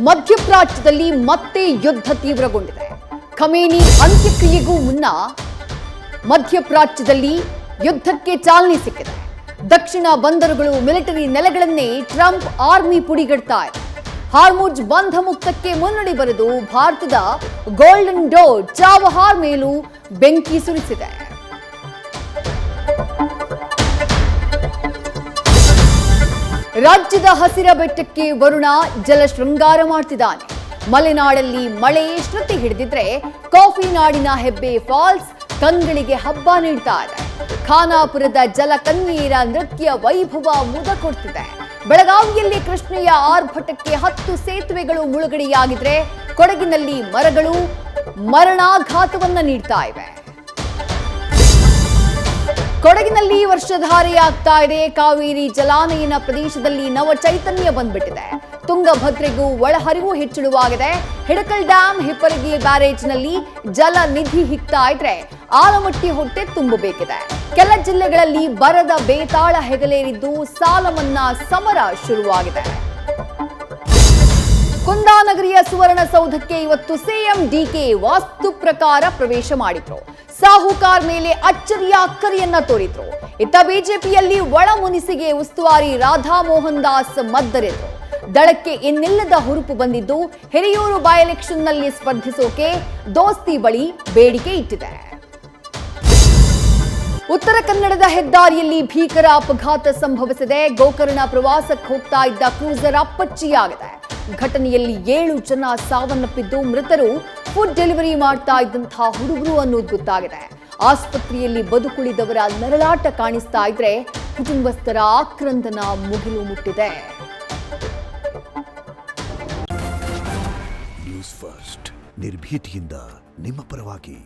ಮಧ್ಯಪ್ರಾಚ್ಯದಲ್ಲಿ ಮತ್ತೆ ಯುದ್ಧ ತೀವ್ರಗೊಂಡಿದೆ. ಖಮೇನಿ ಅಂತ್ಯಕ್ರಿಯೆಗೂ ಮುನ್ನ ಮಧ್ಯಪ್ರಾಚ್ಯದಲ್ಲಿ ಯುದ್ಧಕ್ಕೆ ಚಾಲನೆ ಸಿಕ್ಕಿದೆ. ದಕ್ಷಿಣ ಬಂದರುಗಳು, ಮಿಲಿಟರಿ ನೆಲೆಗಳನ್ನೇ ಟ್ರಂಪ್ ಆರ್ಮಿ ಪುಡಿಗಡ್ತಾ ಇದೆ. ಹಾರ್ಮುಜ್ ಬಂಧ ಮುಕ್ತಕ್ಕೆ ಮುನ್ನಡೆ ಬರೆದು ಭಾರತದ ಗೋಲ್ಡನ್ ಡೋರ್ ಚಾಬಹಾರ್ ಮೇಲೂ ಬೆಂಕಿ ಸುರಿಸಿದೆ. ರಾಜ್ಯದ ಹಸಿರ ಬೆಟ್ಟಕ್ಕೆ ವರುಣ ಜಲ ಶೃಂಗಾರ ಮಾಡ್ತಿದ್ದಾನೆ. ಮಲೆನಾಡಲ್ಲಿ ಮಳೆ ಶ್ರುತಿ ಹಿಡಿದಿದ್ರೆ ಕಾಫಿ ನಾಡಿನ ಹೆಬ್ಬೆ ಫಾಲ್ಸ್ ಕಂಗಳಿಗೆ ಹಬ್ಬ ನೀಡ್ತಾ ಇದೆ. ಖಾನಾಪುರದ ಜಲಕನ್ಯೆಯರ ನೃತ್ಯ ವೈಭವ ಮುದ ಕೊಡ್ತಿದೆ. ಬೆಳಗಾವಿಯಲ್ಲಿ ಕೃಷ್ಣೆಯ ಆರ್ಭಟಕ್ಕೆ 10 ಸೇತುವೆಗಳು ಮುಳುಗಡೆಯಾಗಿದ್ರೆ ಕೊಡಗಿನಲ್ಲಿ ಮರಗಳು ಮರಣಾಘಾತವನ್ನ ನೀಡ್ತಾ ಇವೆ. ಕೊಡಗಿನಲ್ಲಿ ವರ್ಷಧಾರೆಯಾಗ್ತಾ ಇದೆ. ಕಾವೇರಿ ಜಲಾನಯನ ಪ್ರದೇಶದಲ್ಲಿ ನವ ಚೈತನ್ಯ ಬಂದ್ಬಿಟ್ಟಿದೆ. ತುಂಗಭದ್ರೆಗೂ ಒಳಹರಿವು ಹೆಚ್ಚಳವಾಗಿದೆ. ಹಿಡಕಲ್ ಡ್ಯಾಂ, ಹಿಪ್ಪರಗಿ ಬ್ಯಾರೇಜ್ನಲ್ಲಿ ಜಲ ನಿಧಿ ಹಿಗ್ತಾ ಇದ್ರೆ ಆಲಮಟ್ಟಿ ಹೊಟ್ಟೆ ತುಂಬಬೇಕಿದೆ. ಕೆಲ ಜಿಲ್ಲೆಗಳಲ್ಲಿ ಬರದ ಬೇತಾಳ ಹೆಗಲೇರಿದ್ದು ಸಾಲ ಮನ್ನಾ ಸಮರ ಶುರುವಾಗಿದೆ. ಕುಂದಾನಗರಿಯ ಸುವರ್ಣಸೌಧಕ್ಕೆ ಇವತ್ತು ಸಿಎಂ ಡಿಕೆ ವಾಸ್ತು ಪ್ರಕಾರ ಪ್ರವೇಶ ಮಾಡಿದ್ರು. ಸಾಹುಕಾರ್ ಮೇಲೆ ಅಚ್ಚರಿಯ ಅಕ್ಕರಿಯನ್ನ ತೋರಿದ್ರು. ಇತ್ತ ಬಿಜೆಪಿಯಲ್ಲಿ ಒಳ ಮುನಿಸಿಗೆ ಉಸ್ತುವಾರಿ ರಾಧಾ ಮೋಹನ್ ದಾಸ್ ಮದ್ದರೆದ್ರು. ದಳಕ್ಕೆ ಇನ್ನಿಲ್ಲದ ಹುರುಪು ಬಂದಿದ್ದು ಹಿರಿಯೂರು ಬೈ ಎಲೆಕ್ಷನ್ನಲ್ಲಿ ಸ್ಪರ್ಧಿಸೋಕೆ ದೋಸ್ತಿ ಬಳಿ ಬೇಡಿಕೆ ಇಟ್ಟಿದೆ. ಉತ್ತರ ಕನ್ನಡದ ಹೆದ್ದಾರಿಯಲ್ಲಿ ಭೀಕರ ಅಪಘಾತ ಸಂಭವಿಸಿದೆ. ಗೋಕರ್ಣ ಪ್ರವಾಸಕ್ಕೆ ಹೋಗ್ತಾ ಇದ್ದ ಕ್ರೂಸರ್ ಅಪ್ಪಚ್ಚಿಯಾಗಿದೆ. ಘಟನೆಯಲ್ಲಿ 7 ಜನ ಸಾವನ್ನಪ್ಪಿದ್ದು ಮೃತರು ಫುಡ್ ಡೆಲಿವರಿ ಮಾಡ್ತಾ ಇದ್ದಂತಹ ಹುಡುಗರು ಅನ್ನೋದು ಗೊತ್ತಾಗಿದೆ. ಆಸ್ಪತ್ರೆಯಲ್ಲಿ ಬದುಕುಳಿದವರ ನರಳಾಟ ಕಾಣಿಸ್ತಾ ಇದ್ರೆ ಕುಟುಂಬಸ್ಥರ ಆಕ್ರಂದನ ಮುಗಿಲು ಮುಟ್ಟಿದೆ. ನ್ಯೂಸ್ ಫಸ್ಟ್ ನಿರ್ಭೀತಿಯಿಂದ ನಿಮ್ಮ ಪರವಾಗಿ.